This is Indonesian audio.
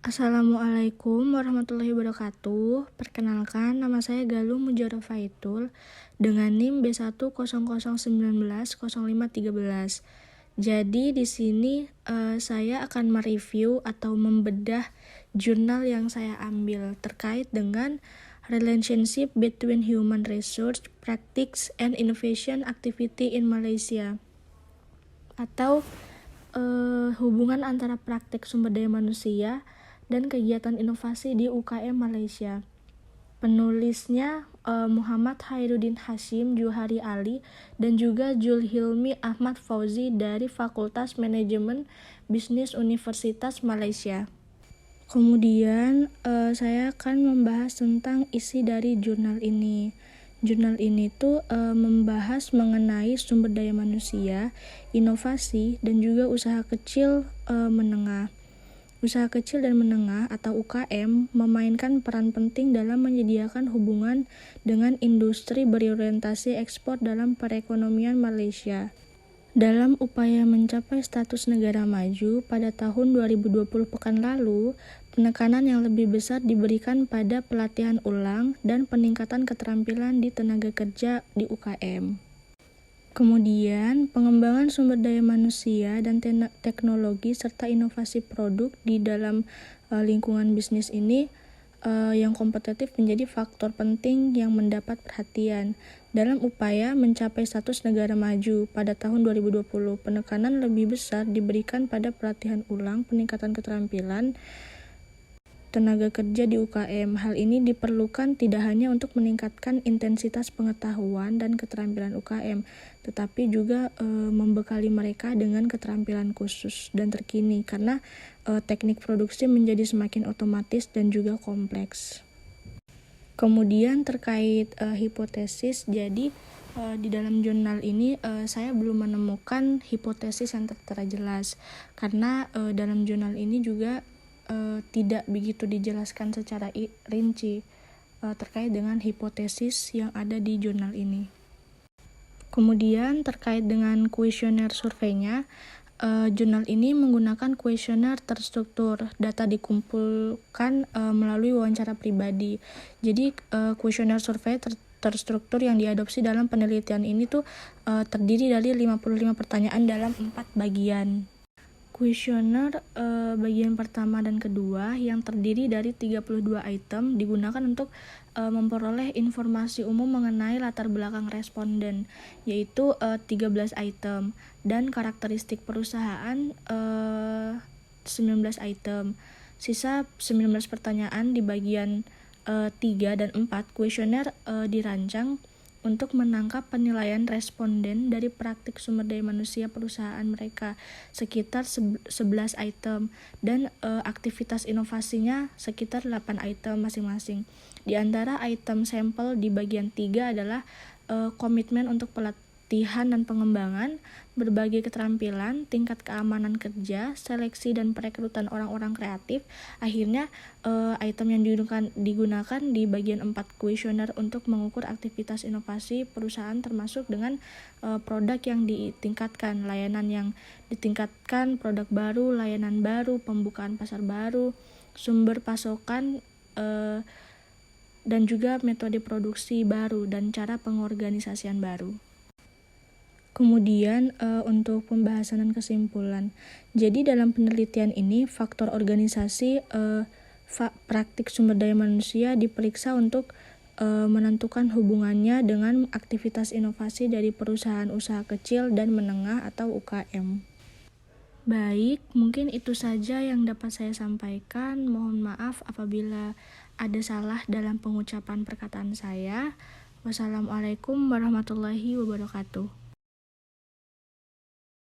Assalamualaikum warahmatullahi wabarakatuh. Perkenalkan, nama saya Galuh Mujaro Faitul dengan NIM B10019-0513. Jadi di sini saya akan mereview atau membedah jurnal yang saya ambil terkait dengan relationship between human resource practice and innovation activity in Malaysia, atau hubungan antara praktik sumber daya manusia dan kegiatan inovasi di UKM Malaysia. Penulisnya Muhammad Khairuddin Hashim Juhari Ali dan juga Julhilmi Ahmad Fauzi dari Fakultas Manajemen Bisnis Universitas Malaysia. Kemudian saya akan membahas tentang isi dari jurnal ini. Jurnal ini tuh membahas mengenai sumber daya manusia, inovasi, dan juga usaha kecil menengah. Usaha kecil dan menengah atau UKM memainkan peran penting dalam menyediakan hubungan dengan industri berorientasi ekspor dalam perekonomian Malaysia. Dalam upaya mencapai status negara maju pada tahun 2020 pekan lalu, penekanan yang lebih besar diberikan pada pelatihan ulang dan peningkatan keterampilan di tenaga kerja di UKM. Kemudian, pengembangan sumber daya manusia dan teknologi serta inovasi produk di dalam lingkungan bisnis ini yang kompetitif menjadi faktor penting yang mendapat perhatian. Dalam upaya mencapai status negara maju pada tahun 2020, penekanan lebih besar diberikan pada pelatihan ulang, peningkatan keterampilan tenaga kerja di UKM. Hal ini diperlukan tidak hanya untuk meningkatkan intensitas pengetahuan dan keterampilan UKM, tetapi juga membekali mereka dengan keterampilan khusus dan terkini karena teknik produksi menjadi semakin otomatis dan juga kompleks. Kemudian terkait hipotesis, jadi di dalam jurnal ini saya belum menemukan hipotesis yang tertera jelas karena dalam jurnal ini juga tidak begitu dijelaskan secara rinci terkait dengan hipotesis yang ada di jurnal ini. Kemudian terkait dengan kuesioner surveinya, jurnal ini menggunakan kuesioner terstruktur. Data dikumpulkan melalui wawancara pribadi. Jadi kuesioner survei terstruktur yang diadopsi dalam penelitian ini tuh terdiri dari 55 pertanyaan dalam 4 bagian. Kuesioner bagian pertama dan kedua yang terdiri dari 32 item digunakan untuk memperoleh informasi umum mengenai latar belakang responden, yaitu 13 item, dan karakteristik perusahaan 19 item. Sisa 19 pertanyaan di bagian 3 dan 4 kuesioner dirancang untuk menangkap penilaian responden dari praktik sumber daya manusia perusahaan mereka, sekitar 11 item, dan aktivitas inovasinya sekitar 8 item masing-masing. Di antara item sampel di bagian 3 adalah komitmen untuk pelatihan dan pengembangan, berbagai keterampilan, tingkat keamanan kerja, seleksi dan perekrutan orang-orang kreatif. Akhirnya item yang digunakan di bagian 4 kuesioner untuk mengukur aktivitas inovasi perusahaan termasuk dengan produk yang ditingkatkan, layanan yang ditingkatkan, produk baru, layanan baru, pembukaan pasar baru, sumber pasokan, dan juga metode produksi baru dan cara pengorganisasian baru. Kemudian untuk pembahasan dan kesimpulan. Jadi dalam penelitian ini faktor organisasi praktik sumber daya manusia diperiksa untuk menentukan hubungannya dengan aktivitas inovasi dari perusahaan usaha kecil dan menengah atau UKM. Baik, mungkin itu saja yang dapat saya sampaikan. Mohon maaf apabila ada salah dalam pengucapan perkataan saya. Wassalamualaikum warahmatullahi wabarakatuh.